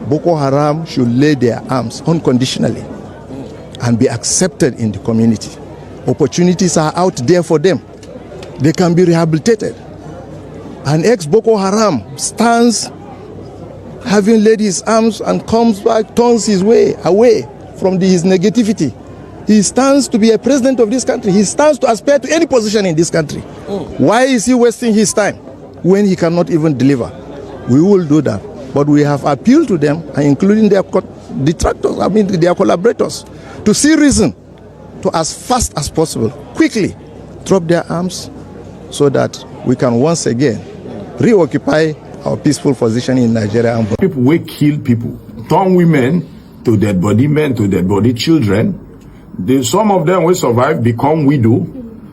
Boko Haram should lay their arms unconditionally and be accepted in the community. Opportunities are out there for them. They can be rehabilitated. An ex-Boko Haram stands having laid his arms and comes back, turns his way away from his negativity. He stands to be a president of this country. He stands to aspire to any position in this country. Why is he wasting his time when he cannot even deliver? We will do that. But we have appealed to them, including their detractors, their collaborators, to see reason to, as fast as possible, quickly drop their arms so that we can once again reoccupy our peaceful position in Nigeria. People will kill people, turn women to dead body, men to dead body, children. Some of them will survive, become widow.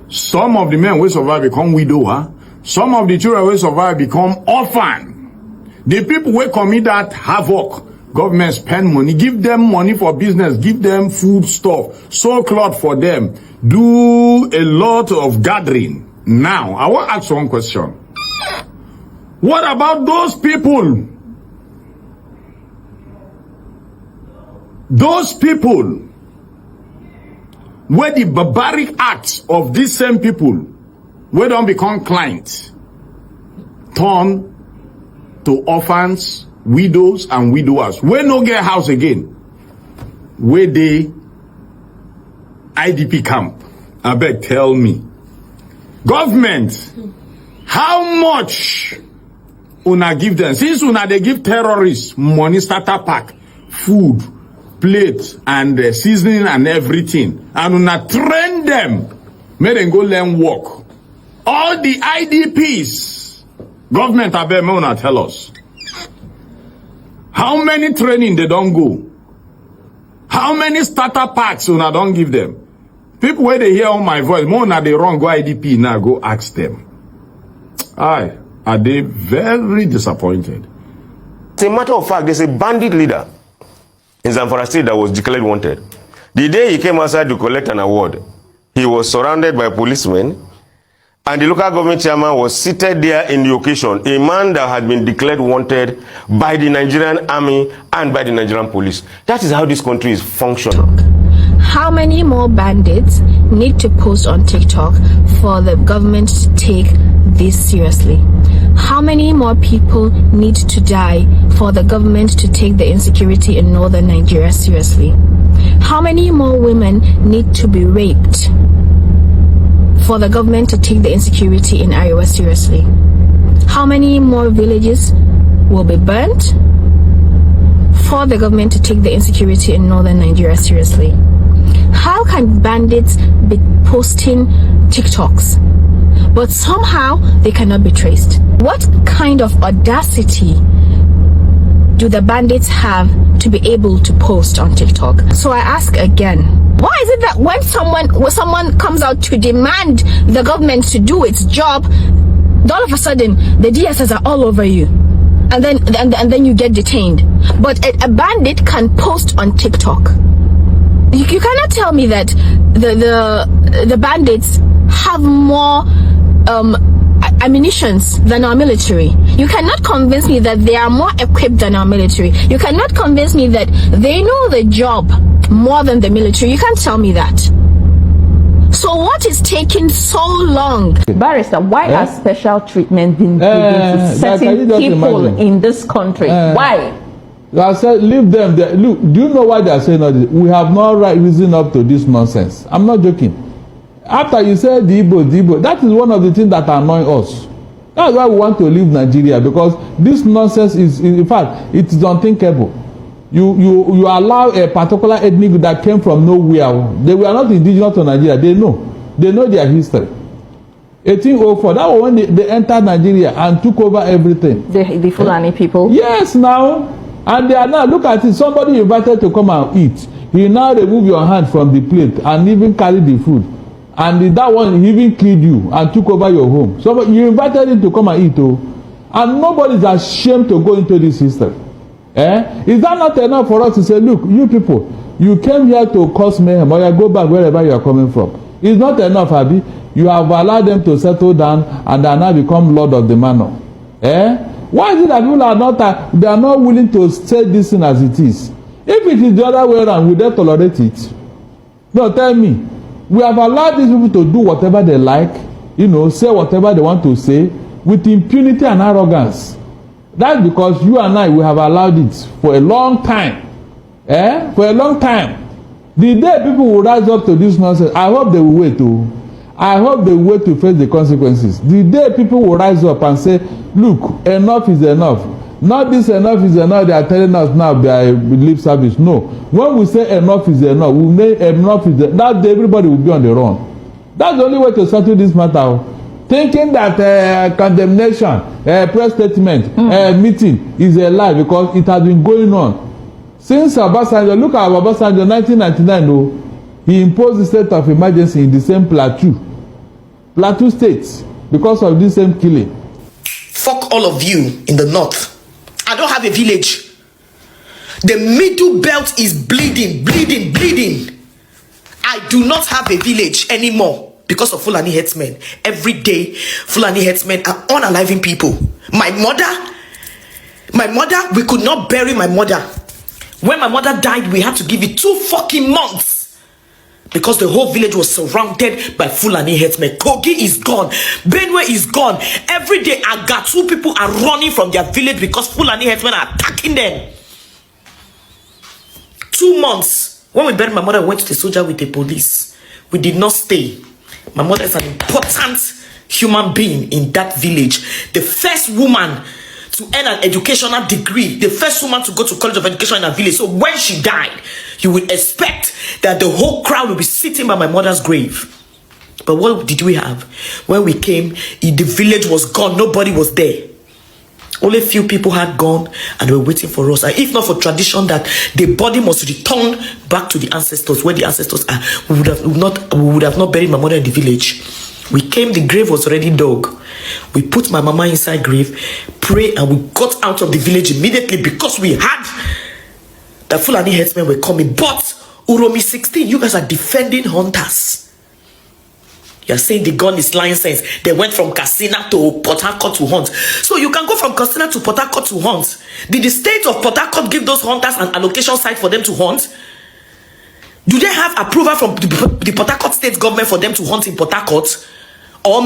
Some of the men will survive, become widower. Some of the children will survive, become orphan. The people will commit that havoc. Government spend money, give them money for business, give them food stuff, sew cloth for them, do a lot of gathering. Now, I want to ask one question. What about those people? Those people where the barbaric acts of these same people where don't become clients, turn to orphans, widows and widowers, where no get house again, where they IDP camp. I beg, tell me, government, how much una give them? Since una they give terrorists money, starter pack, food, plate and seasoning and everything, and una train them, make them go learn work. All the IDPs, government, I beg, may una tell us. How many training they don't go? How many starter packs una don't give them? People where they hear all my voice, more na they wrong go IDP now, go ask them. Are they very disappointed? As a matter of fact, there's a bandit leader in Zamfara State that was declared wanted. The day he came outside to collect an award, he was surrounded by policemen, and the local government chairman was seated there in the occasion, a man that had been declared wanted by the Nigerian army and by the Nigerian police. That is how this country is functional. How many more bandits need to post on TikTok for the government to take this seriously? How many more people need to die for the government to take the insecurity in northern Nigeria seriously? How many more women need to be raped for the government to take the insecurity in Iowa seriously? How many more villages will be burnt for the government to take the insecurity in northern Nigeria seriously? How can bandits be posting TikToks, but somehow they cannot be traced? What kind of audacity do the bandits have to be able to post on TikTok? So I ask again, why is it that when someone comes out to demand the government to do its job, all of a sudden the DSS are all over you, and then you get detained? But a bandit can post on TikTok. You cannot tell me that the bandits have more ammunitions than our military. You cannot convince me that they are more equipped than our military. You cannot convince me that they know the job more than the military. You can't tell me that. So what is taking so long? Barrister, why has special treatment been given to certain people in this country? Why? I said, leave them there. Look, do you know why they are saying all this? We have no right reason up to this nonsense. I'm not joking. After you said the Igbo, that is one of the things that annoy us. That's why we want to leave Nigeria, because this nonsense is, in fact, it is unthinkable. You allow a particular ethnic group that came from nowhere. They were not indigenous to Nigeria. They know their history. 1804, that was when they entered Nigeria and took over everything. The Fulani people? Yes, now. And they are now, look at it, somebody invited to come and eat. He now remove your hand from the plate and even carry the food. And that one, he even killed you and took over your home. So you invited him to come and eat, and nobody is ashamed to go into this history. Is that not enough for us to say, look, you people, you came here to cause mayhem, or you go back wherever you are coming from? It's not enough, Abi. You have allowed them to settle down and they now become lord of the manor. Why is it that people are not willing to say this thing as it is? If it is the other way around, will they tolerate it? No, tell me. We have allowed these people to do whatever they like, say whatever they want to say with impunity and arrogance. That's because you and I, we have allowed it for a long time. For a long time. The day people will rise up to this nonsense, I hope they will wait to. I hope they will wait to face the consequences. The day people will rise up and say, look, enough is enough. Not this enough is enough, they are telling us now by lip service. No. When we say enough is enough, we make enough is enough. That day everybody will be on the run. That's the only way to settle this matter. Thinking that condemnation, press statement, meeting is a lie because it has been going on. Since Obasanjo, look at Obasanjo 1999, he imposed the state of emergency in the same Plateau State because of this same killing. Fuck all of you in the north. I don't have a village. The middle belt is bleeding. I do not have a village anymore because of Fulani herdsmen. Every day, Fulani herdsmen are unaliving people. My mother, we could not bury my mother. When my mother died, we had to give it 2 fucking months because the whole village was surrounded by Fulani herdsmen. Kogi is gone. Benue is gone. Every day, Agatu people are running from their village because Fulani herdsmen are attacking them. 2 months. When we buried my mother, we went to the soldier with the police. We did not stay. My mother is an important human being in that village. The first woman to earn an educational degree, the first woman to go to College of Education in a village. So when she died, you would expect that the whole crowd will be sitting by my mother's grave. But what did we have? When we came, the village was gone. Nobody was there. Only a few people had gone and they were waiting for us. And if not for tradition that the body must return back to the ancestors, where the ancestors are, we would have not buried my mother in the village. We came, the grave was already dug. We put my mama inside grave, pray, and we got out of the village immediately because we had the Fulani herdsmen were coming. But Uromi 16, you guys are defending hunters. You're saying the gun is licensed. They went from Katsina to Port Harcourt to hunt. So you can go from Katsina to Port Harcourt to hunt. Did the state of Port Harcourt give those hunters an allocation site for them to hunt? Do they have approval from the Port Harcourt state government for them to hunt in Port Harcourt? Or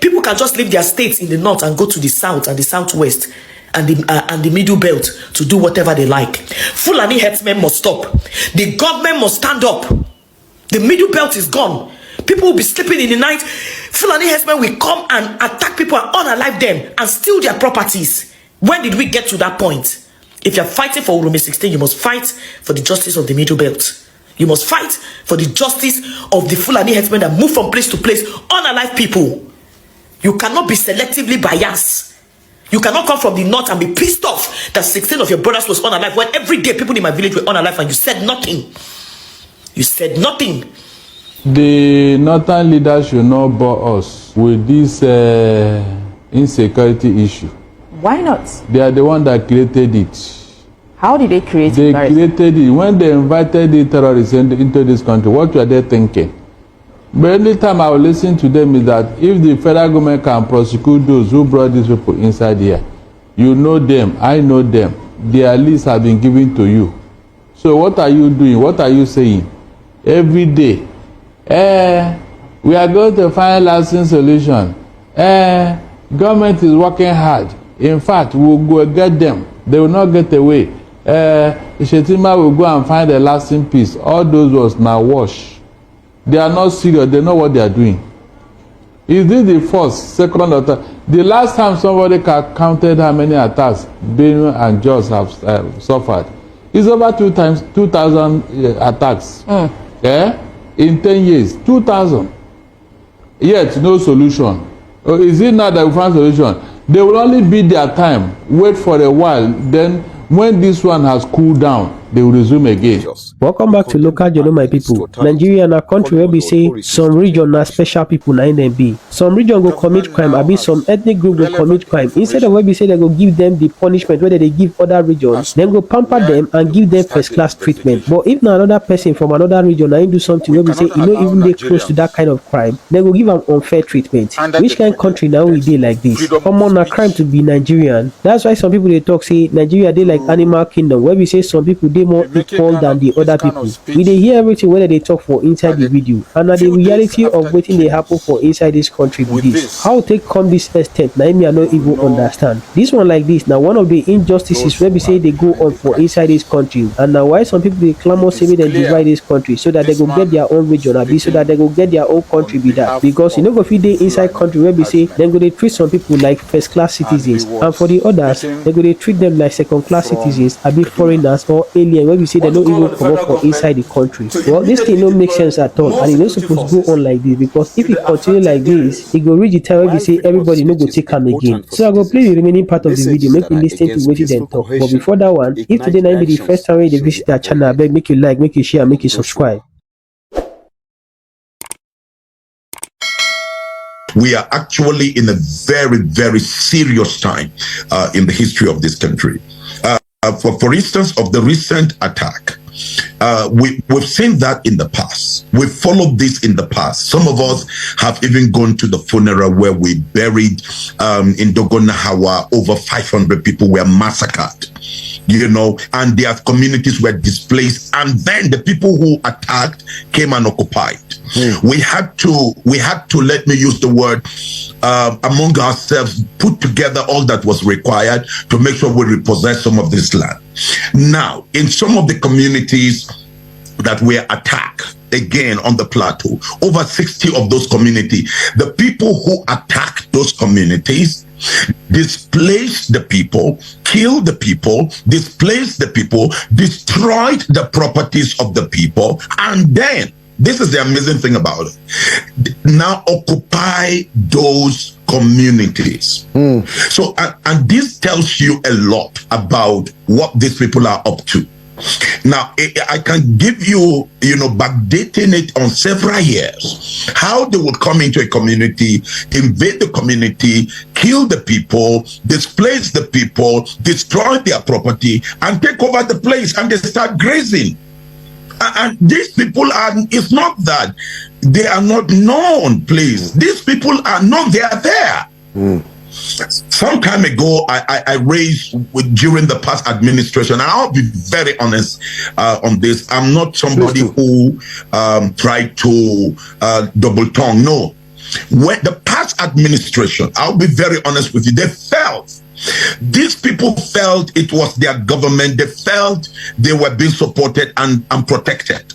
people can just leave their states in the north and go to the south and the southwest and the middle belt to do whatever they like. Fulani herdsmen must stop. The government must stand up. The middle belt is gone. People will be sleeping in the night. Fulani herdsmen will come and attack people and unalive them and steal their properties. When did we get to that point? If you're fighting for Uromi 16, you must fight for the justice of the middle belt. You must fight for the justice of the Fulani herdsmen that move from place to place, unalive people. You cannot be selectively biased. You cannot come from the north and be pissed off that 16 of your brothers was unalive when every day people in my village were unalive and you said nothing. You said nothing. The northern leaders should not bore us with this insecurity issue. Why not? They are the one that created it. How did they create it? They created it. When they invited the terrorists into this country, what were they thinking? But any time I will listen to them is that if the federal government can prosecute those who brought these people inside here, you know them, I know them, their lists have been given to you. So what are you doing? What are you saying? Every day, we are going to find a lasting solution. Government is working hard. In fact, we will go get them. They will not get away. Shetima will go and find a lasting peace. All those was now wash. They are not serious. They know what they are doing. Is this the first, second, or third? The last time somebody counted how many attacks Benue and Jos have suffered, it's over 2,000 attacks. In 10 years, 2,000. Yet no solution. Or is it not that we find solution? They will only beat their time, wait for a while, then when this one has cooled down, they will resume again. Welcome back to Local Journal, my people. Nigeria na country where we say some region na special people na in them be. Some region go commit crime, abi some ethnic group go commit crime. Instead of where we say they go give them the punishment whether they give other regions, then go pamper them and give them first class treatment. But if na another person from another region na do something where we say you know even they close to that kind of crime, they go give them unfair treatment. Which kind of country now we dey like this? Common na crime to be Nigerian. That's why some people they talk say Nigeria they like animal kingdom, where we say some people they more equal than the other people. We dey hear everything whether they talk for inside the video, and na the reality of wetin dey happen for inside this country be this. How take come this extent na me I no even understand. This one like this now one of the injustices where we say they go on for inside this country, and now why some people they clamor say they divide this country so that they go get their own region, abi so that they go get their own country be that. Because you know go fit dey inside country where we say then go they treat some people like first class citizens, and for the others they go they treat them like second class citizens, abi foreigners or alien where we say they don't even come up for inside the country. Well, this thing don't make sense at all, and it not supposed to go on like this, because if it continue like this, it go reach the time where we say everybody no go take them again. So I go play the remaining part of the video, make you listen to what them talk. But before that one, if today night be the first time you visit our channel, I beg make you like, make you share, make you subscribe. We are actually in a very, very serious time in the history of this country. For instance, of the recent attack, we've seen that in the past. We've followed this in the past. Some of us have even gone to the funeral where we buried in Dogonahawa, over 500 people were massacred, you know, and their communities were displaced, and then the people who attacked came and occupied. We had to, let me use the word, among ourselves, put together all that was required to make sure we repossess some of this land. Now, in some of the communities that were attacked, again on the plateau, over 60 of those communities, the people who attacked those communities displaced the people, killed the people, displaced the people, destroyed the properties of the people, and then, this is the amazing thing about it, now occupy those communities. So, and this tells you a lot about what these people are up to. Now, I can give you, backdating it on several years, how they would come into a community, invade the community, kill the people, displace the people, destroy their property, and take over the place, and they start grazing. And these people are, it's not that they are not known, please. These people are known, they are there. Some time ago, I raised during the past administration, and I'll be very honest on this. I'm not somebody who tried to double tongue. No. When the past administration, I'll be very honest with you, they felt, these people felt it was their government. They felt they were being supported and protected.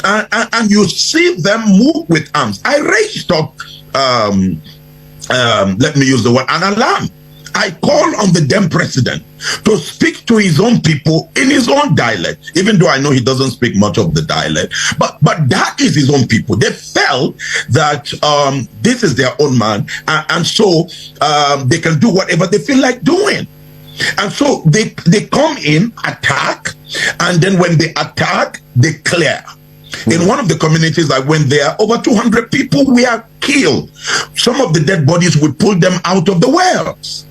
And you see them move with arms. I raised up, let me use the word, an alarm. I call on the then president to speak to his own people in his own dialect, even though I know he doesn't speak much of the dialect, but that is his own people. They felt that this is their own man, and so they can do whatever they feel like doing. And so they come in, attack, and then when they attack, they clear. In one of the communities I went there, over 200 people were killed. Some of the dead bodies, we pulled them out of the wells.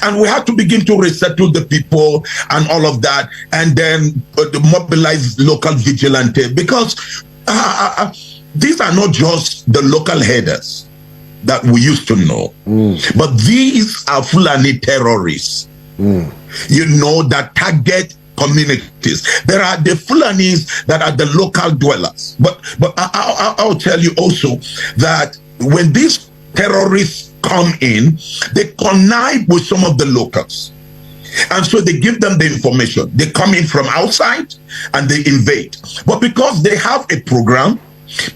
And we had to begin to resettle the people and all of that, and then mobilize local vigilante, because these are not just the local headers that we used to know, but these are Fulani terrorists, that target communities. There are the Fulanis that are the local dwellers. But I'll tell you also that when these terrorists come in, they connive with some of the locals. And so they give them the information. They come in from outside and they invade. But because they have a program,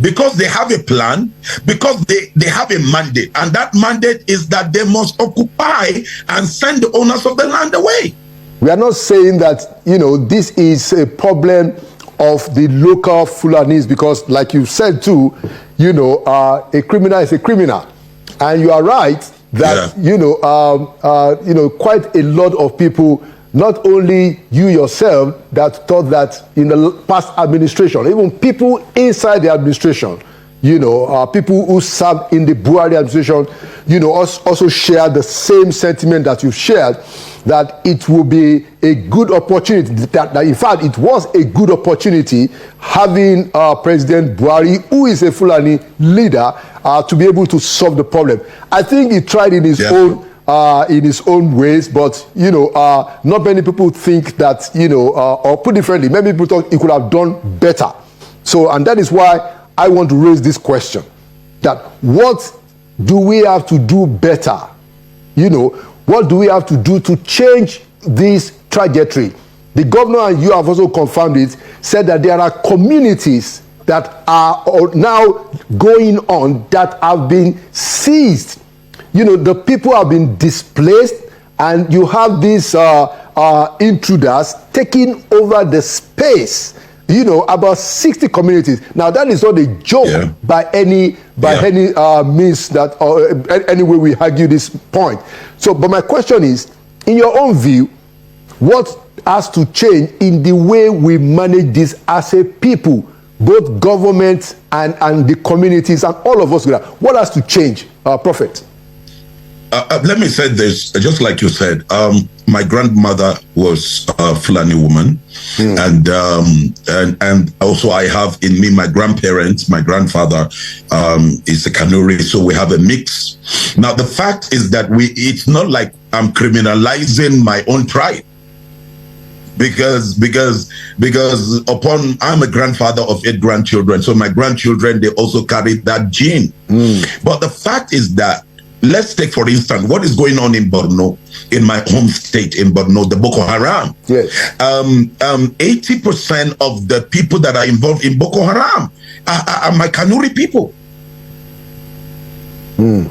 because they have a plan, because they have a mandate, and that mandate is that they must occupy and send the owners of the land away. We are not saying that, this is a problem of the local Fulanis, because like you said too, a criminal is a criminal. And you are right that, quite a lot of people not only you yourself that thought that in the past administration, even people inside the administration, people who served in the Buhari administration, also share the same sentiment that you've shared, that it will be a good opportunity, that in fact it was a good opportunity having President Buhari, who is a Fulani leader, to be able to solve the problem. I think he tried in his own ways, but not many people think that, or put differently, many people thought he could have done better. So, and that is why I want to raise this question, that what do we have to do better? What do we have to do to change this trajectory? The governor, and you have also confirmed it, said that there are communities that are now going on that have been seized. The people have been displaced, and you have these intruders taking over the space. About 60 communities. Now that is not a joke by any means that, or any way we argue this point. So, but my question is, in your own view, what has to change in the way we manage this as a people, both government and the communities and all of us? What has to change, Prophet? Let me say this, just like you said, my grandmother was a Fulani woman, and also I have in me my grandparents. My grandfather is a Kanuri, so we have a mix. Now the fact is that it's not like I'm criminalizing my own tribe, because I'm a grandfather of 8 grandchildren, so my grandchildren, they also carried that gene. But the fact is that, let's take, for instance, what is going on in Borno, in my home state, in Borno, the Boko Haram. Yes. 80% of the people that are involved in Boko Haram are my Kanuri people. And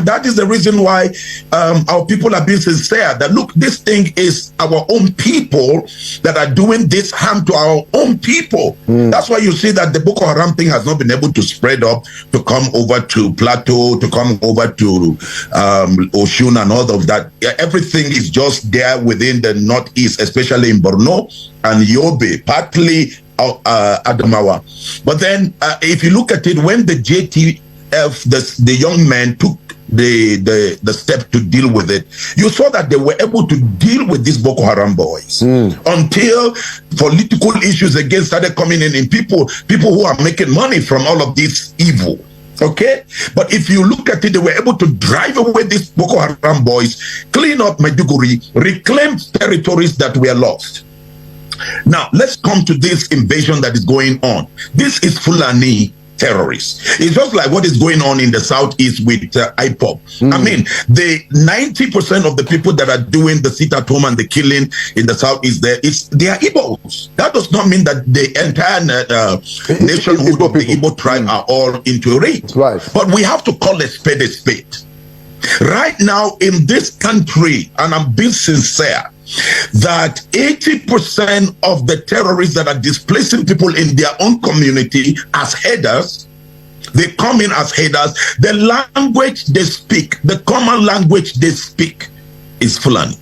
that is the reason why our people are being sincere, that look, this thing is our own people that are doing this harm to our own people. That's why you see that the Boko Haram thing has not been able to spread up, to come over to Plateau, to come over to Oshun and all of that. Everything is just there within the northeast, especially in Borno and Yobe, partly Adamawa. But then if you look at it, when the JTF, the young men took the step to deal with it, you saw that they were able to deal with these Boko Haram boys until political issues again started coming in people who are making money from all of this evil. Okay, but if you look at it, they were able to drive away these Boko Haram boys, clean up Maiduguri, reclaim territories that were lost. Now let's come to this invasion that is going on. This is Fulani terrorists. It's just like what is going on in the southeast with IPOB. I mean, the 90% of the people that are doing the sit-at-home and the killing in the southeast, they are Igbos. That does not mean that the entire nationhood of the Igbo tribe are all into it. Right. But we have to call a spade a spade. Right now in this country, and I'm being sincere, that 80% of the terrorists that are displacing people in their own community as headers, they come in as headers. The language they speak, the common language they speak, is Fulani.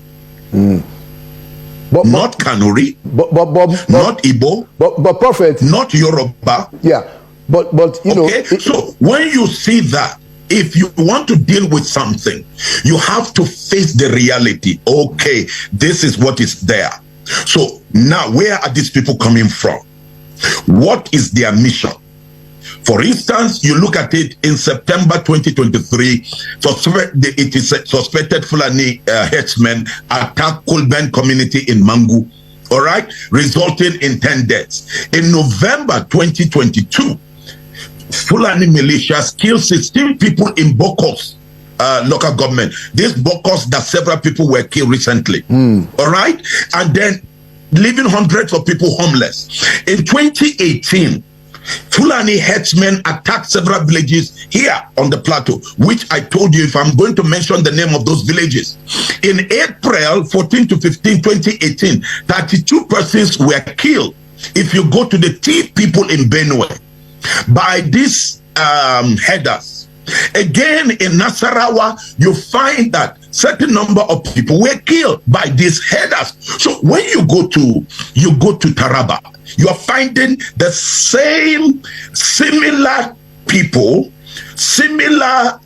Not Kanuri, not Igbo, but Prophet, not Yoruba. Yeah, but you know. So when you see that, if you want to deal with something, you have to face the reality. Okay, this is what is there. So now, where are these people coming from? What is their mission? For instance, you look at it in September 2023, it is suspected Fulani herdsmen attacked Kulben community in Mangu, all right, resulting in 10 deaths. In November 2022, Fulani militias killed 16 people in Bokos local government. This Bokos that several people were killed recently. All right, and then leaving hundreds of people homeless. In 2018, Fulani herdsmen attacked several villages here on the plateau, which I told you if I'm going to mention the name of those villages. In April 14 to 15, 2018, 32 persons were killed. If you go to the T people in Benue, by these headers. Again, in Nasarawa, you find that certain number of people were killed by these herders. So when you go to Taraba, you are finding the same similar people, similar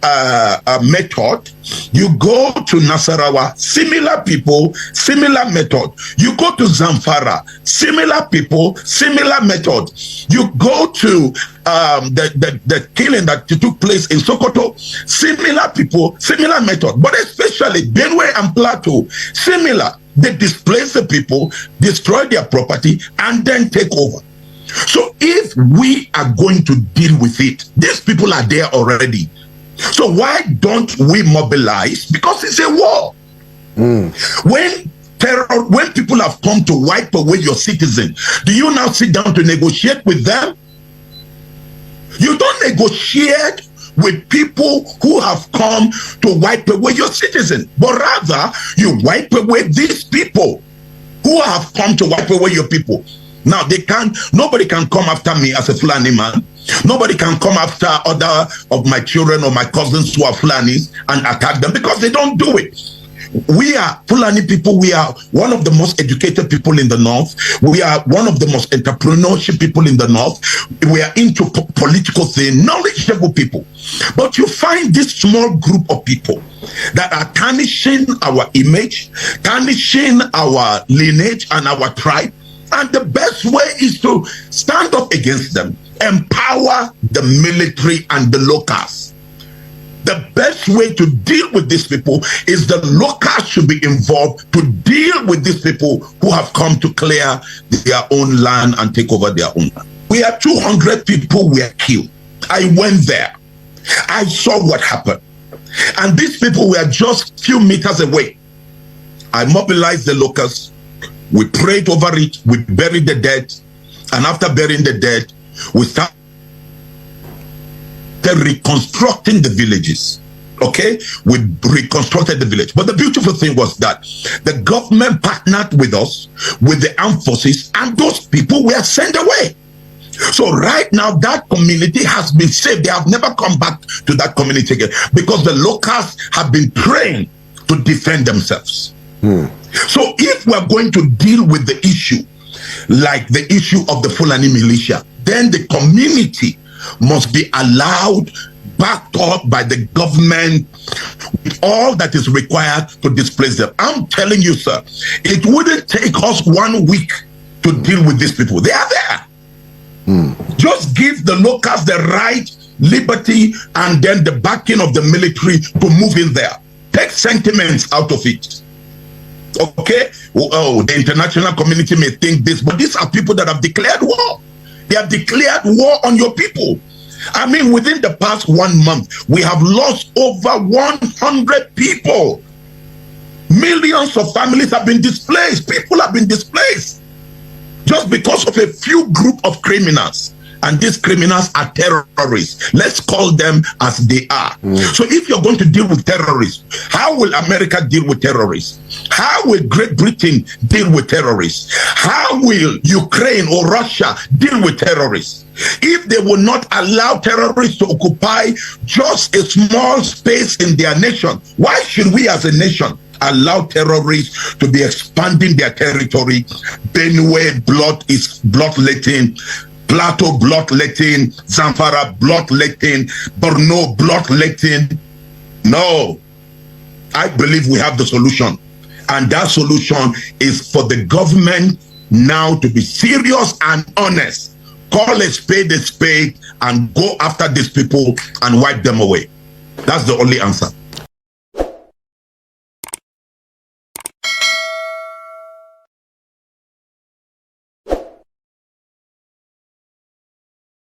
method. You go to Nasarawa, similar people, similar method. You go to Zamfara, similar people, similar method. You go to the killing that took place in Sokoto, similar people, similar method. But especially Benue and Plateau, similar. They displace the people, destroy their property, and then take over. So if we are going to deal with it, these people are there already. So why don't we mobilize? Because it's a war. When people have come to wipe away your citizen, do you now sit down to negotiate with them? You don't negotiate with people who have come to wipe away your citizen, but rather you wipe away these people who have come to wipe away your people. Now nobody can come after me as a Fulani man. Nobody can come after other of my children or my cousins who are Fulanis and attack them, because they don't do it. We are Fulani people. We are one of the most educated people in the North. We are one of the most entrepreneurship people in the North. We are into political thing, knowledgeable people. But you find this small group of people that are tarnishing our image, tarnishing our lineage and our tribe. And the best way is to stand up against them, empower the military and the locals. The best way to deal with these people is the locals should be involved to deal with these people who have come to clear their own land and take over their own land. We had 200 people were killed. I went there. I saw what happened. And these people were just a few meters away. I mobilized the locals. We prayed over it. We buried the dead. And after burying the dead, we started reconstructing the villages. Okay? We reconstructed the village. But the beautiful thing was that the government partnered with us, with the armed forces, and those people were sent away. So right now, that community has been saved. They have never come back to that community again, because the locals have been trained to defend themselves. So if we're going to deal with the issue, like the issue of the Fulani militia, then the community must be allowed, backed up by the government, with all that is required to displace them. I'm telling you, sir, it wouldn't take us 1 week to deal with these people. They are there. Just give the locals the right, liberty, and then the backing of the military to move in there. Take sentiments out of it. Okay? Oh, the international community may think this, but these are people that have declared war. They have declared war on your people. I mean, within the past 1 month, we have lost over 100 people. Millions of families have been displaced. People have been displaced just because of a few group of criminals. And these criminals are terrorists. Let's call them as they are. So if you're going to deal with terrorists, how will America deal with terrorists? How will Great Britain deal with terrorists? How will Ukraine or Russia deal with terrorists? If they will not allow terrorists to occupy just a small space in their nation, why should we as a nation allow terrorists to be expanding their territory? Benue bloodletting, Plateau bloodletting, Zamfara bloodletting, Borno bloodletting. No, I believe we have the solution, and that solution is for the government now to be serious and honest. Call a spade, and go after these people and wipe them away. That's the only answer.